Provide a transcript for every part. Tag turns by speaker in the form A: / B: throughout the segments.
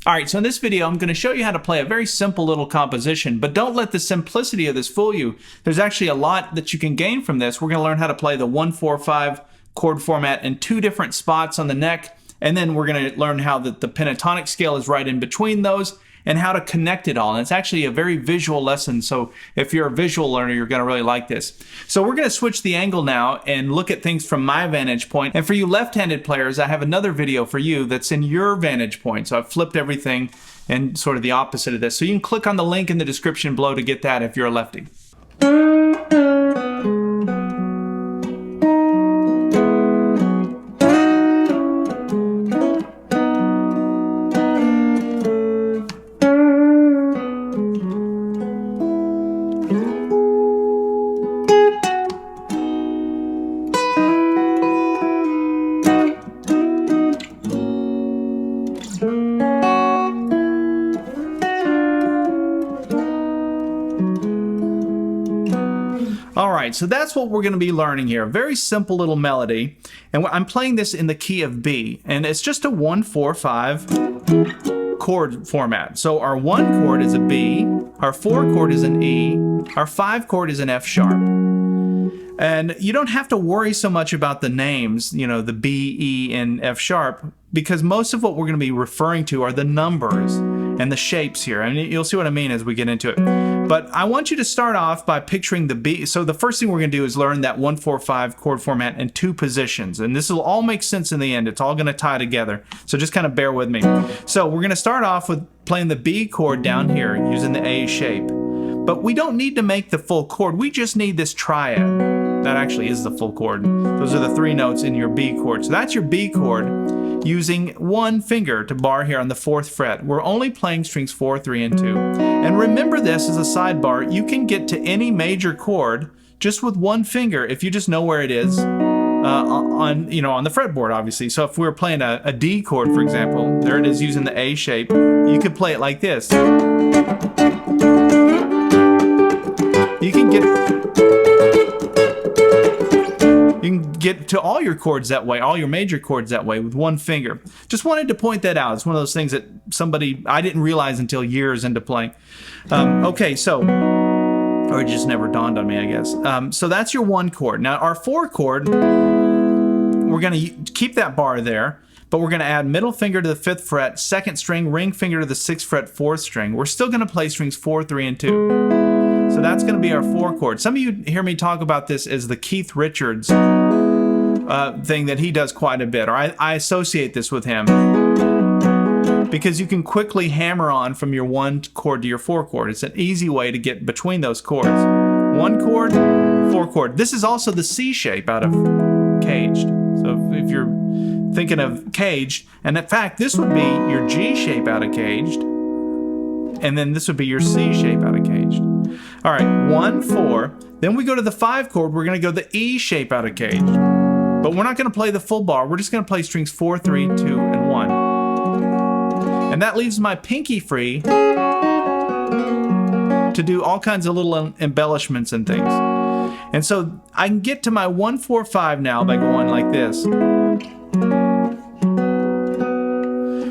A: Alright, so in this video I'm going to show you how to play a very simple little composition, but don't let the simplicity of this fool you. There's actually a lot that you can gain from this. We're going to learn how to play the 1-4-5 chord format in 2 different spots on the neck, and then we're going to learn how the pentatonic scale is right in between those, and how to connect it all. And it's actually a very visual lesson, so if you're a visual learner, you're going to really like this. So we're going to switch the angle now and look at things from my vantage point. And for you left-handed players, I have another video for you that's in your vantage point. So I've flipped everything and sort of the opposite of this. So you can click on the link in the description below to get that if you're a lefty. Alright, so that's what we're going to be learning here. A very simple little melody. And I'm playing this in the key of B. And it's just a 1-4-5 chord format. So our 1 chord is a B, our 4 chord is an E, our 5 chord is an F sharp. And you don't have to worry so much about the names, you know, the B, E, and F sharp, because most of what we're going to be referring to are the numbers and the shapes here. I mean, you'll see what I mean as we get into it. But I want you to start off by picturing the B. So the first thing we're going to do is learn that 1-4-5 chord format in 2 positions. And this will all make sense in the end. It's all going to tie together. So just kind of bear with me. So we're going to start off with playing the B chord down here using the A shape. But we don't need to make the full chord. We just need this triad. That actually is the full chord. Those are the 3 notes in your B chord. So that's your B chord using 1 finger to bar here on the 4th fret. We're only playing strings 4, 3, and 2. And remember this as a sidebar, you can get to any major chord just with 1 finger if you just know where it is on the fretboard, obviously. So if we were playing a D chord, for example, there it is using the A shape, you could play it like this. You can get to all your chords that way, all your major chords that way with 1 finger. Just wanted to point that out. It's one of those things that I didn't realize until years into playing. Okay, so, or it just never dawned on me, I guess. So that's your 1 chord. Now our 4 chord, we're going to keep that bar there, but we're going to add middle finger to the 5th fret, 2nd string, ring finger to the 6th fret, 4th string. We're still going to play strings 4, 3, and 2. So that's going to be our 4 chord. Some of you hear me talk about this as the Keith Richards thing that he does quite a bit, or I associate this with him, because you can quickly hammer on from your 1 chord to your 4 chord. It's an easy way to get between those chords. 1 chord, 4 chord. This is also the C shape out of Caged. So if you're thinking of Caged, and in fact this would be your G shape out of Caged, and then this would be your C shape out of Caged. All right, 1, 4. Then we go to the 5 chord. We're going to go the E shape out of Caged. But we're not going to play the full bar. We're just going to play strings 4, 3, 2, and 1. And that leaves my pinky free to do all kinds of little embellishments and things. And so I can get to my 1-4-5 now by going like this.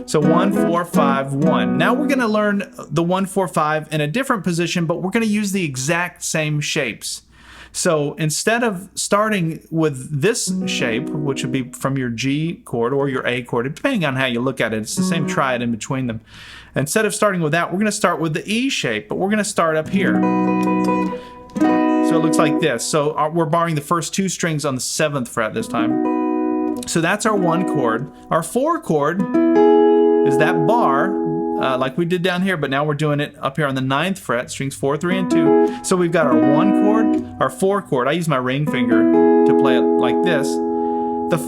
A: So 1-4-5-1. Now we're going to learn the 1-4-5 in a different position, but we're going to use the exact same shapes. So instead of starting with this shape, which would be from your G chord or your A chord, depending on how you look at it, it's the same triad in between them. Instead of starting with that, we're going to start with the E shape, but we're going to start up here. So it looks like this. So we're barring the first 2 strings on the 7th fret this time. So that's our 1 chord. Our 4 chord is that bar, like we did down here, but now we're doing it up here on the 9th fret, strings 4, 3, and 2. So we've got our 1 chord, our 4 chord. I use my ring finger to play it like this. The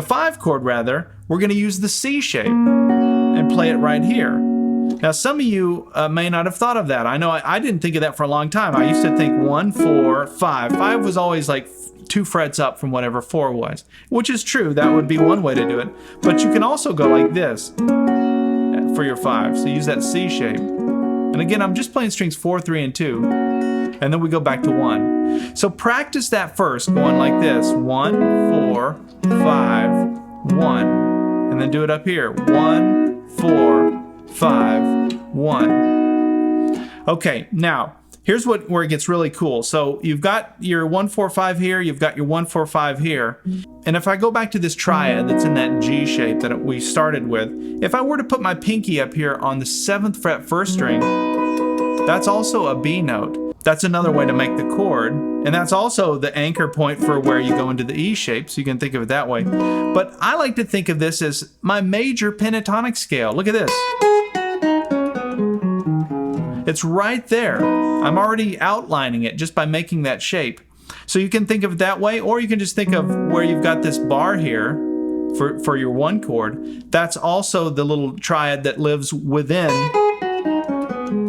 A: 5 chord, rather, we're going to use the C shape and play it right here. Now, some of you may not have thought of that. I know I didn't think of that for a long time. I used to think 1, 4, 5. 5 was always like 2 frets up from whatever 4 was, which is true. That would be one way to do it. But you can also go like this for your 5. So use that C shape. And again, I'm just playing strings 4, 3, and 2. And then we go back to 1. So practice that first, going like this. 1, 4, 5, 1. And then do it up here. 1, 4, 5, 1. Okay, now here's where it gets really cool. So you've got your 1, 4, 5 here, you've got your 1, 4, 5 here. And if I go back to this triad that's in that G shape that we started with, if I were to put my pinky up here on the 7th fret 1st string, that's also a B note. That's another way to make the chord. And that's also the anchor point for where you go into the E shape, so you can think of it that way. But I like to think of this as my major pentatonic scale. Look at this. It's right there. I'm already outlining it just by making that shape. So you can think of it that way, or you can just think of where you've got this bar here for your 1 chord. That's also the little triad that lives within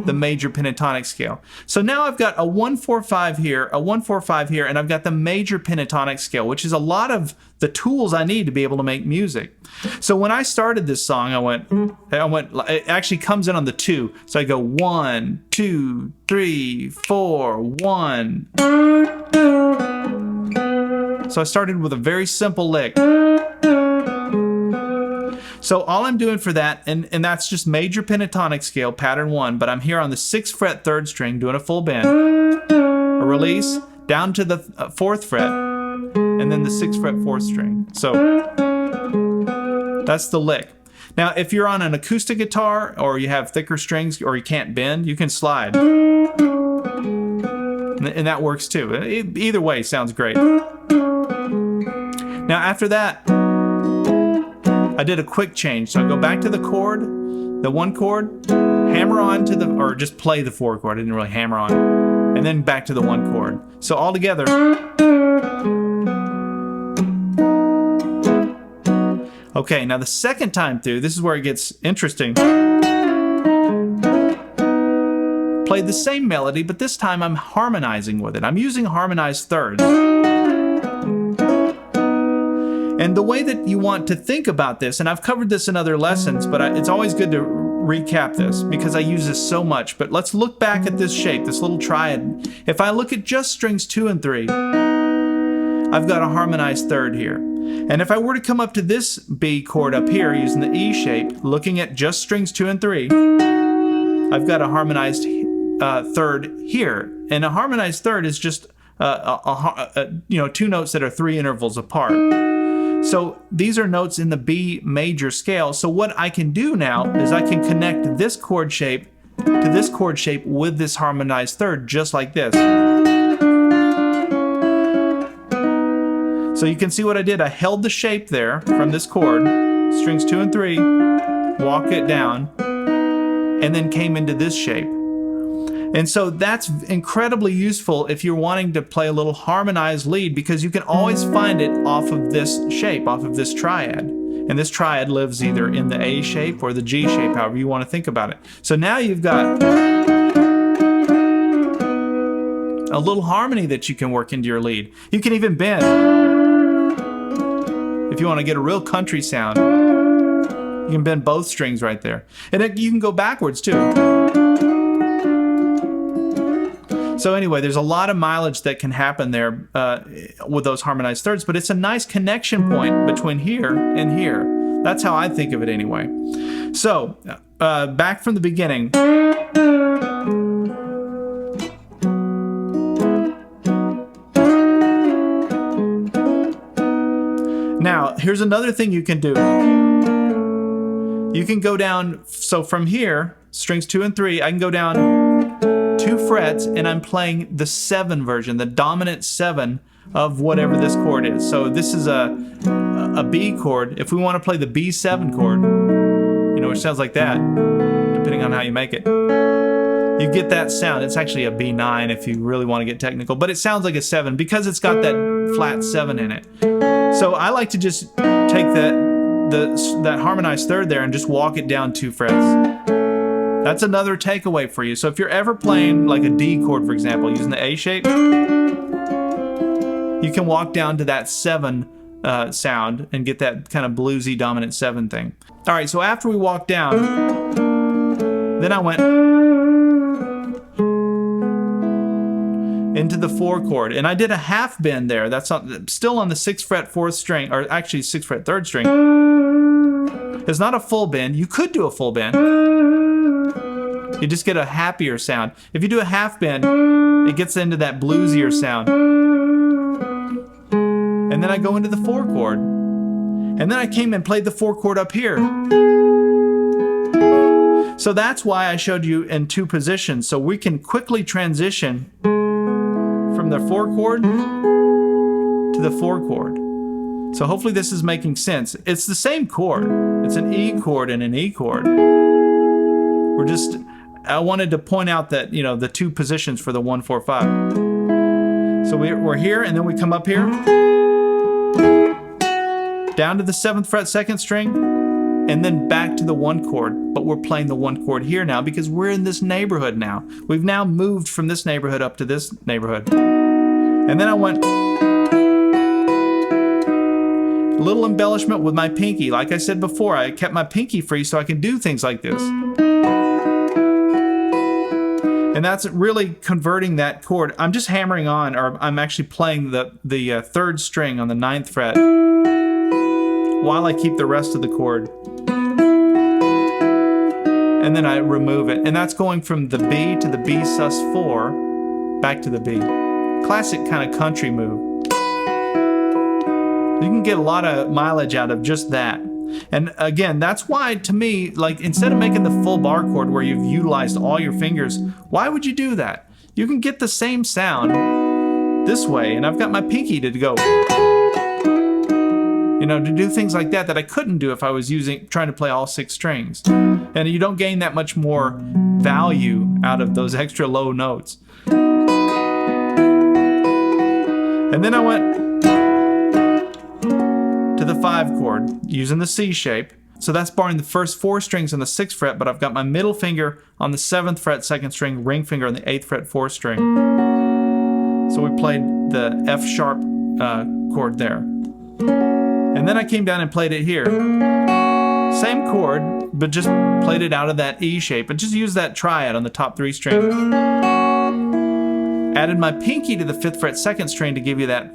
A: the major pentatonic scale. So now I've got a 1, 4, 5 here, a 1, 4, 5 here, and I've got the major pentatonic scale, which is a lot of the tools I need to be able to make music. So when I started this song, I went, it actually comes in on the 2. So I go 1, 2, 3, 4, 1. So I started with a very simple lick. So all I'm doing for that, and that's just major pentatonic scale, pattern 1, but I'm here on the 6th fret 3rd string doing a full bend, a release, down to the 4th fret, and then the 6th fret 4th string. So that's the lick. Now if you're on an acoustic guitar, or you have thicker strings, or you can't bend, you can slide. And that works too. Either way sounds great. Now after that, I did a quick change. So I go back to the chord, the 1 chord, hammer on to or just play the 4 chord. I didn't really hammer on. And then back to the 1 chord. So all together. Okay, now the second time through, this is where it gets interesting. Played the same melody, but this time I'm harmonizing with it. I'm using harmonized thirds. And the way that you want to think about this, and I've covered this in other lessons, but it's always good to recap this because I use this so much. But let's look back at this shape, this little triad. If I look at just strings 2 and 3, I've got a harmonized third here. And if I were to come up to this B chord up here using the E shape, looking at just strings 2 and 3, I've got a harmonized third here. And a harmonized third is just 2 notes that are 3 intervals apart. So these are notes in the B major scale. So what I can do now is I can connect this chord shape to this chord shape with this harmonized third, just like this. So you can see what I did. I held the shape there from this chord, strings 2 and 3, walk it down, and then came into this shape. And so that's incredibly useful if you're wanting to play a little harmonized lead, because you can always find it off of this shape, off of this triad. And this triad lives either in the A shape or the G shape, however you want to think about it. So now you've got a little harmony that you can work into your lead. You can even bend. If you want to get a real country sound, you can bend both strings right there. And you can go backwards too. So anyway, there's a lot of mileage that can happen there with those harmonized thirds, but it's a nice connection point between here and here. That's how I think of it anyway. So back from the beginning. Now, here's another thing you can do. You can go down, so from here, strings 2 and 3, I can go down 2 frets, and I'm playing the 7 version, the dominant 7 of whatever this chord is. So this is a B chord. If we want to play the B7 chord, which sounds like that, depending on how you make it, you get that sound. It's actually a B9 if you really want to get technical, but it sounds like a 7 because it's got that flat 7 in it. So I like to just take that harmonized third there and just walk it down 2 frets. That's another takeaway for you. So if you're ever playing like a D chord, for example, using the A shape, you can walk down to that 7 sound and get that kind of bluesy dominant 7 thing. All right, so after we walked down, then I went into the 4 chord, and I did a half bend there. That's still on the 6th fret 4th string, or actually 6th fret 3rd string. It's not a full bend. You could do a full bend. You just get a happier sound. If you do a half bend, it gets into that bluesier sound. And then I go into the 4 chord. And then I came and played the 4 chord up here. So that's why I showed you in 2 positions, so we can quickly transition from the 4 chord to the 4 chord. So hopefully this is making sense. It's the same chord. It's an E chord and an E chord. I wanted to point out that, you know, the 2 positions for the 1, 4, 5. So we're here, and then we come up here, down to the 7th fret 2nd string, and then back to the 1 chord. But we're playing the 1 chord here now because we're in this neighborhood now. We've now moved from this neighborhood up to this neighborhood. And then I went a little embellishment with my pinky. Like I said before, I kept my pinky free so I can do things like this. And that's really converting that chord. I'm just hammering on, or I'm actually playing the 3rd string on the 9th fret while I keep the rest of the chord. And then I remove it. And that's going from the B to the B sus4 back to the B. Classic kind of country move. You can get a lot of mileage out of just that. And again, that's why, to me, like, instead of making the full bar chord where you've utilized all your fingers, why would you do that? You can get the same sound this way, and I've got my pinky to go, you know, to do things like that I couldn't do if I was trying to play all 6 strings. And you don't gain that much more value out of those extra low notes. And then I went to the 5 chord using the C shape. So that's barring the first 4 strings on the 6th fret, but I've got my middle finger on the 7th fret 2nd string, ring finger on the 8th fret 4th string. So we played the F sharp chord there. And then I came down and played it here. Same chord, but just played it out of that E shape, and just used that triad on the top 3 strings. Added my pinky to the 5th fret 2nd string to give you that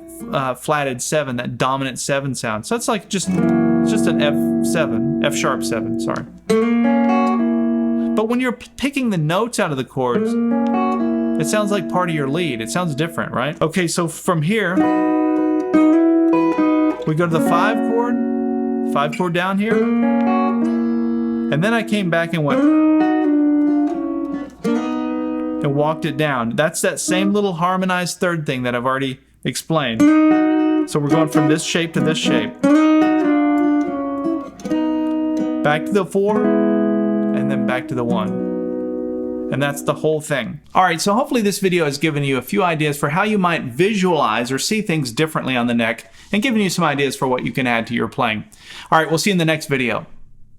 A: flatted 7, that dominant 7 sound. So it's like just an F7, F sharp 7, sorry. But when you're picking the notes out of the chords, it sounds like part of your lead. It sounds different, right? Okay, so from here, we go to the 5 chord down here, and then I came back and went and walked it down. That's that same little harmonized 3rd thing that I've already explained. So we're going from this shape to this shape. Back to the 4, and then back to the 1. And that's the whole thing. All right, so hopefully this video has given you a few ideas for how you might visualize or see things differently on the neck, and given you some ideas for what you can add to your playing. All right, we'll see you in the next video.